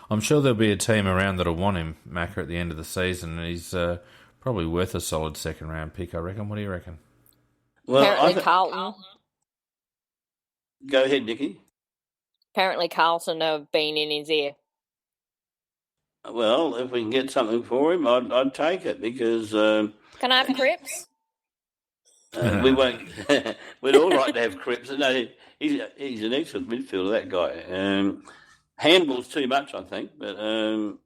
I'm sure there'll be a team around that'll want him, Macca, at the end of the season. And he's probably worth a solid second-round pick, I reckon. What do you reckon? Well, Apparently Carlton. Go ahead, Nikki. Apparently Carlton have been in his ear. Well, if we can get something for him, I'd take it because... Can I have Cripps? we won't. We'd all like to have Cripps. No, he's an excellent midfielder, that guy. Handball's too much, I think, but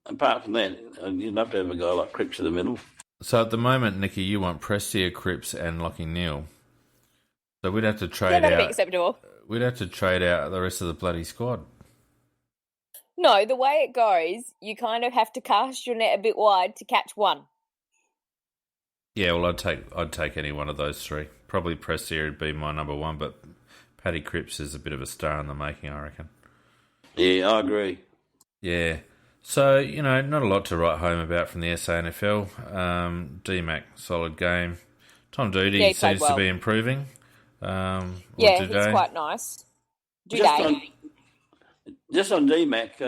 apart from that, you'd love to have a guy like Cripps in the middle. So at the moment, Nikki, you want Prestia, Cripps and Lachie Neale. So we'd have to trade out... that'd be acceptable. We'd have to trade out the rest of the bloody squad. No, the way it goes, you kind of have to cast your net a bit wide to catch one. Yeah, well, I'd take any one of those three. Probably Prestia would be my number one, but Paddy Cripps is a bit of a star in the making, I reckon. Yeah, I agree. Yeah. So, not a lot to write home about from the SANFL. D-Mac, solid game. Tom Doody seems to be improving. He's quite nice. Just on D-Mac,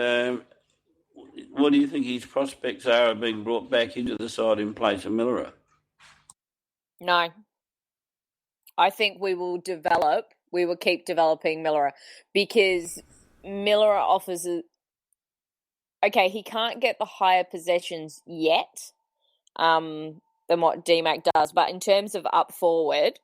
what do you think his prospects are of being brought back into the side in place of Miller? No. I think we will keep developing Miller because Miller offers he can't get the higher possessions yet than what D-Mac does, but in terms of up forward,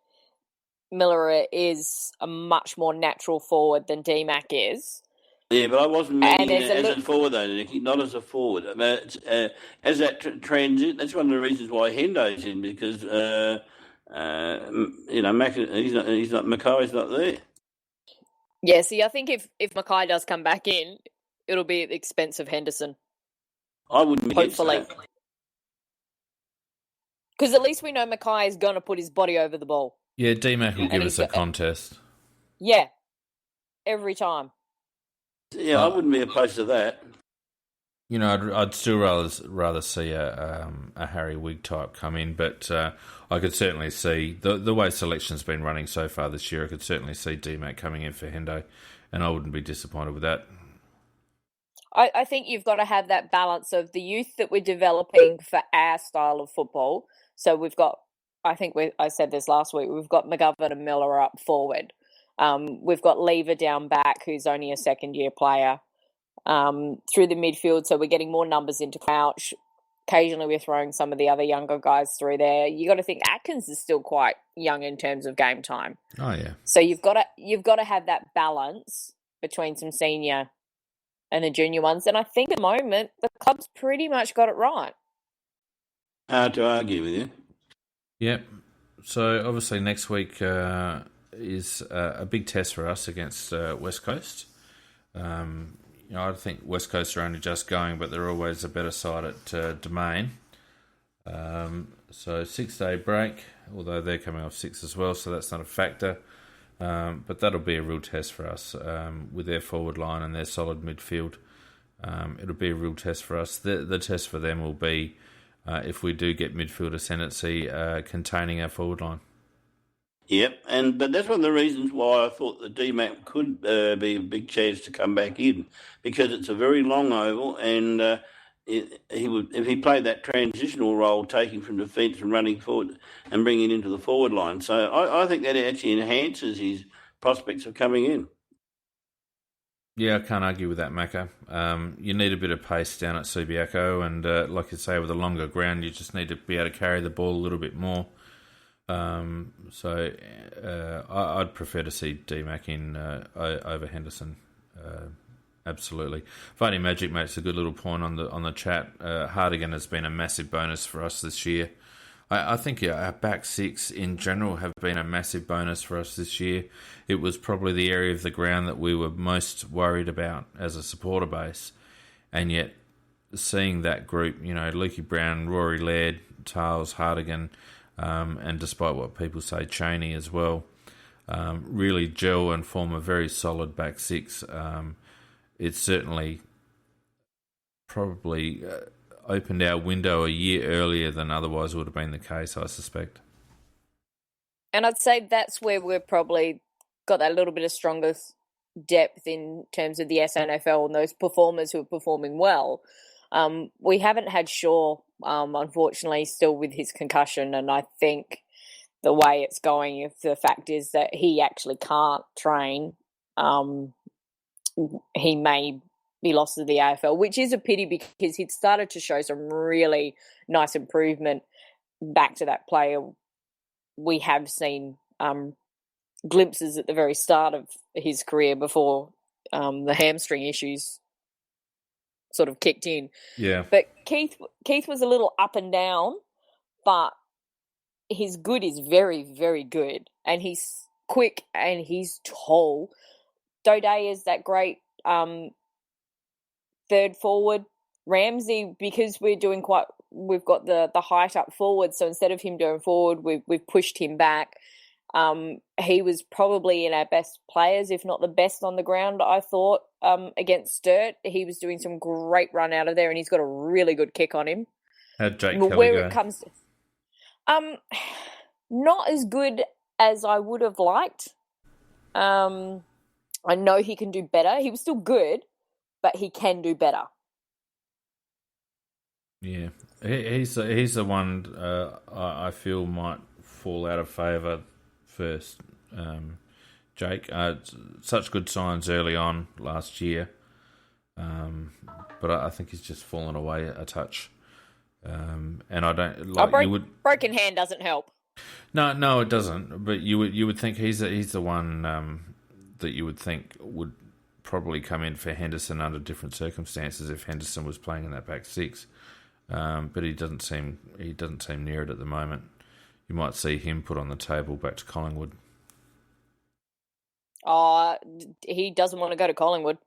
Miller is a much more natural forward than D-Mac is. Yeah, but I wasn't meaning as a forward though, Nicky, not as a forward. I mean, as that transit, that's one of the reasons why Hendo's in because Mackay's not there. Yeah, see, I think if Mackay does come back in, it'll be at the expense of Henderson. I wouldn't be hopefully. Because at least we know Mackay is going to put his body over the ball. Yeah, D-Mac will give us a contest. Yeah, every time. Yeah, I wouldn't be opposed to that. I'd still rather see a Harry Wigg type come in, but I could certainly see the way selection's been running so far this year. I could certainly see D-Mac coming in for Hendo, and I wouldn't be disappointed with that. I think you've got to have that balance of the youth that we're developing for our style of football. So we've got, I said this last week, we've got McGovern and Miller up forward. We've got Lever down back, who's only a second-year player, through the midfield. So we're getting more numbers into Crouch. occasionally we're throwing some of the other younger guys through there. You got to think Atkins is still quite young in terms of game time. Oh yeah. So you've got to have that balance between some senior and the junior ones. And I think at the moment the club's pretty much got it right. Hard to argue with you. Yep. So obviously next week is a big test for us against West Coast. I think West Coast are only just going, but they're always a better side at Domain. So 6-day break, although they're coming off 6 as well, so that's not a factor. But that'll be a real test for us with their forward line and their solid midfield. It'll be a real test for us. The test for them will be if we do get midfield ascendancy, containing our forward line. Yep, but that's one of the reasons why I thought the DMAC could be a big chance to come back in, because it's a very long oval, and he would, if he played that transitional role, taking from defence and running forward and bringing into the forward line. So I think that actually enhances his prospects of coming in. Yeah, I can't argue with that, Macca. You need a bit of pace down at Subiaco, and like you say, with a longer ground, you just need to be able to carry the ball a little bit more. So I'd prefer to see DMAC in over Henderson. Absolutely. Fighting Magic makes a good little point on the chat. Hardigan has been a massive bonus for us this year. I think our back six in general have been a massive bonus for us this year. It was probably the area of the ground that we were most worried about as a supporter base, and yet seeing that group, Lukey Brown, Rory Laird, Tales, Hardigan, and despite what people say, Cheney as well, really gel and form a very solid back six. It's certainly probably opened our window a year earlier than otherwise would have been the case, I suspect. And I'd say that's where we've probably got that little bit of stronger depth in terms of the SNFL and those performers who are performing well. We haven't had Shaw, unfortunately, still with his concussion, and I think the way it's going, if the fact is that he actually can't train, he may be lost to the AFL, which is a pity because he'd started to show some really nice improvement back to that player we have seen glimpses at the very start of his career before the hamstring issues sort of kicked in. Yeah. But Keith was a little up and down, but his good is very, very good. And he's quick and he's tall. Dode is that great third forward. Ramsey, because we've got the height up forward, so instead of him going forward, we've pushed him back. He was probably in our best players, if not the best on the ground, I thought, against Sturt. He was doing some great run out of there, and he's got a really good kick on him. How'd Jake Kelly go? It comes, not as good as I would have liked. I know he can do better. He was still good, but he can do better. Yeah, he's the one I feel might fall out of favour first. Jake, such good signs early on last year, but I think he's just fallen away a touch. And I don't like broken hand doesn't help. No, it doesn't. But you would think he's the one that you would think would probably come in for Henderson under different circumstances if Henderson was playing in that back six. But he doesn't seem near it at the moment. You might see him put on the table back to Collingwood. He doesn't want to go to Collingwood.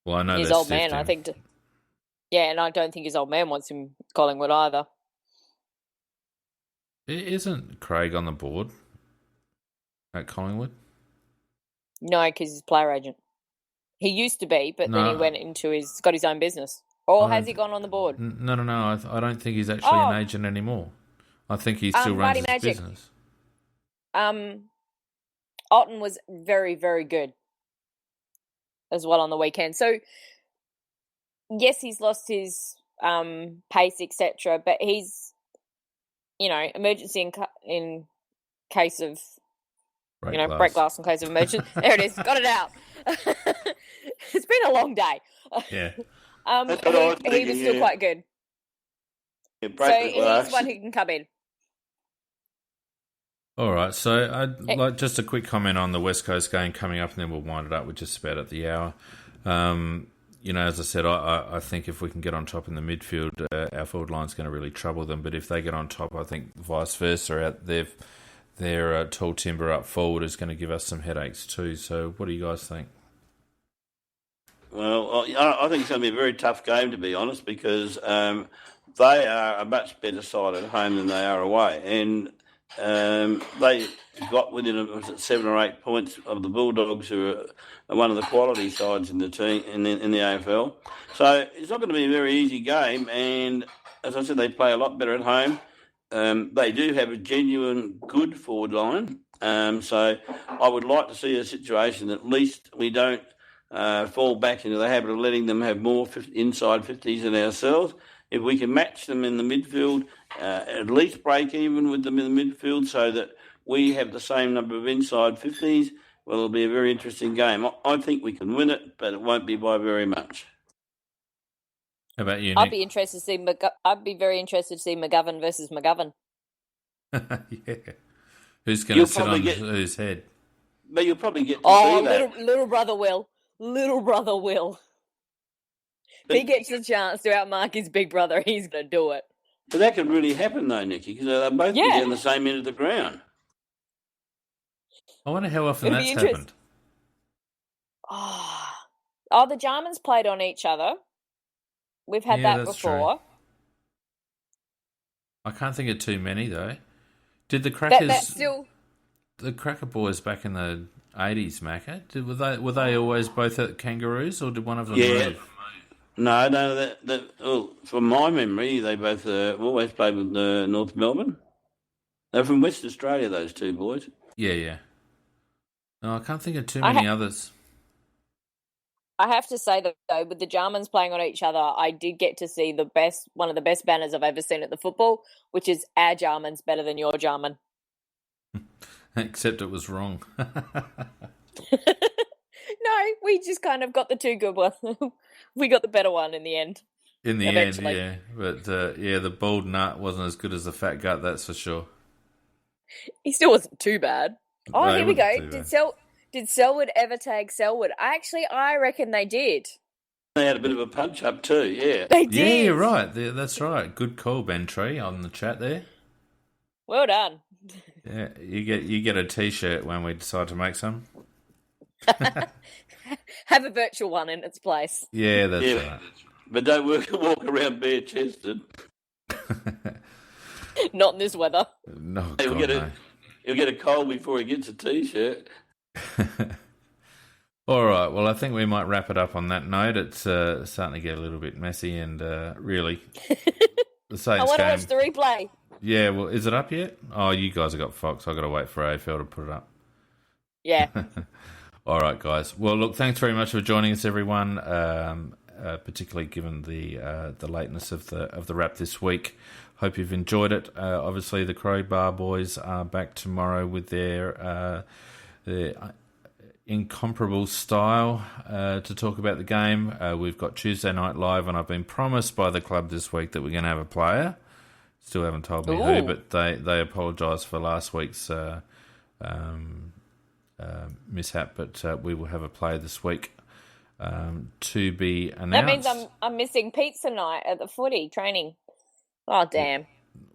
Well, I know his old man. I think. Yeah, and I don't think his old man wants him Collingwood either. Isn't Craig on the board at Collingwood? No, because he's player agent. He used to be, but then he went got his own business. Or has he gone on the board? No. I don't think he's actually an agent anymore. I think he still runs his business. Otten was very, very good as well on the weekend. So, yes, he's lost his pace, etc., but he's, emergency in case of, break glass in case of emergency. There it is. Got it out. It's been a long day. Yeah. That's what I was he thinking, was still yeah. quite good. Yeah, So break the he's glass. one who can come in. All right, so I'd like just a quick comment on the West Coast game coming up, and then we'll wind it up. We're just about at the hour. As I said, I think if we can get on top in the midfield, our forward line's going to really trouble them. But if they get on top, I think vice versa, their tall timber up forward is going to give us some headaches too. So what do you guys think? Well, I think it's going to be a very tough game, to be honest, because they are a much better side at home than they are away. And they got within 7 or 8 points of the Bulldogs, who are one of the quality sides in the team in the AFL. So it's not going to be a very easy game. And as I said, they play a lot better at home. They do have a genuine good forward line. So I would like to see a situation that at least we don't fall back into the habit of letting them have more inside 50s than ourselves. If we can match them in the midfield, at least break even with them in the midfield so that we have the same number of inside 50s, well, it'll be a very interesting game. I think we can win it, but it won't be by very much. How about you, Nick? I'd be interested to see. I'd be very interested to see McGovern versus McGovern. Yeah. Who's going to sit on whose head? But you'll probably get to see that. Little brother will. Little brother will. If he gets the chance to outmark his big brother, he's going to do it. But that could really happen, though, Nikki, because they'll both be down the same end of the ground. I wonder how often that's happened. Oh, the Jarmans played on each other. We've had that before. True. I can't think of too many, though. Did the Crackers... The Cracker boys back in the 80s, Macca, were they always both at Kangaroos, or did one of them move? No, from my memory, they both always played with North Melbourne. They're from West Australia, those two boys. Yeah. No, I can't think of too many others. I have to say, though, with the Jarmans playing on each other, I did get to see one of the best banners I've ever seen at the football, which is "Our Jarman's better than your Jarman." Except it was wrong. No, we just kind of got the two good ones. We got the better one in the end. In the end, yeah. But, the bald nut wasn't as good as the fat gut, that's for sure. He still wasn't too bad. Oh, No, here we go. Did Selwood ever tag Selwood? I reckon they did. They had a bit of a punch-up too, yeah. They did. Yeah, you're right. That's right. Good call, Ben Tree, on the chat there. Well done. Yeah, you get a T-shirt when we decide to make some. Have a virtual one in its place. Yeah, that's right. But don't walk around bare-chested. Not in this weather. No, He'll get a cold before he gets a T-shirt. All right, well, I think we might wrap it up on that note. It's starting to get a little bit messy, and really, the Saints game... I want to watch the replay. Yeah, well, is it up yet? Oh, you guys have got Fox. I've got to wait for AFL to put it up. Yeah. All right, guys. Well, look, thanks very much for joining us, everyone. Particularly given the lateness of the wrap this week. Hope you've enjoyed it. Obviously, the Crowbar boys are back tomorrow with their incomparable style to talk about the game. We've got Tuesday Night Live, and I've been promised by the club this week that we're going to have a player. Still haven't told me who, but they apologise for last week's mishap. But we will have a player this week to be announced. That means I'm missing pizza night at the footy training. Oh, damn.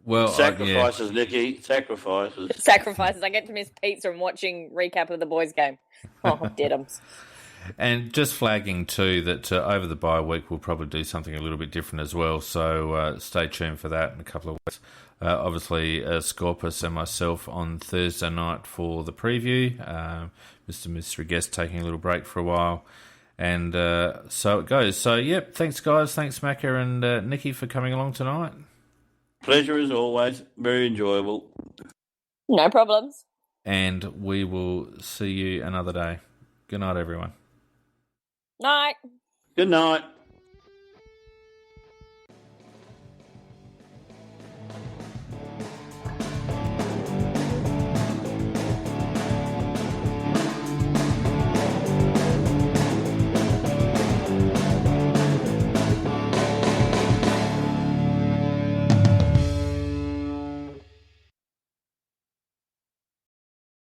Well, sacrifices, Nikki. Sacrifices. Sacrifices. I get to miss pizza and watching recap of the boys' game. Oh, deadums. And just flagging too that over the bye week we'll probably do something a little bit different as well. So stay tuned for that in a couple of weeks. Obviously, Scorpus and myself on Thursday night for the preview. Mr. and Mystery Guest taking a little break for a while. And so it goes. So, yep, thanks, guys. Thanks, Macca and Nikki, for coming along tonight. Pleasure as always. Very enjoyable. No problems. And we will see you another day. Good night, everyone. Night. Good night.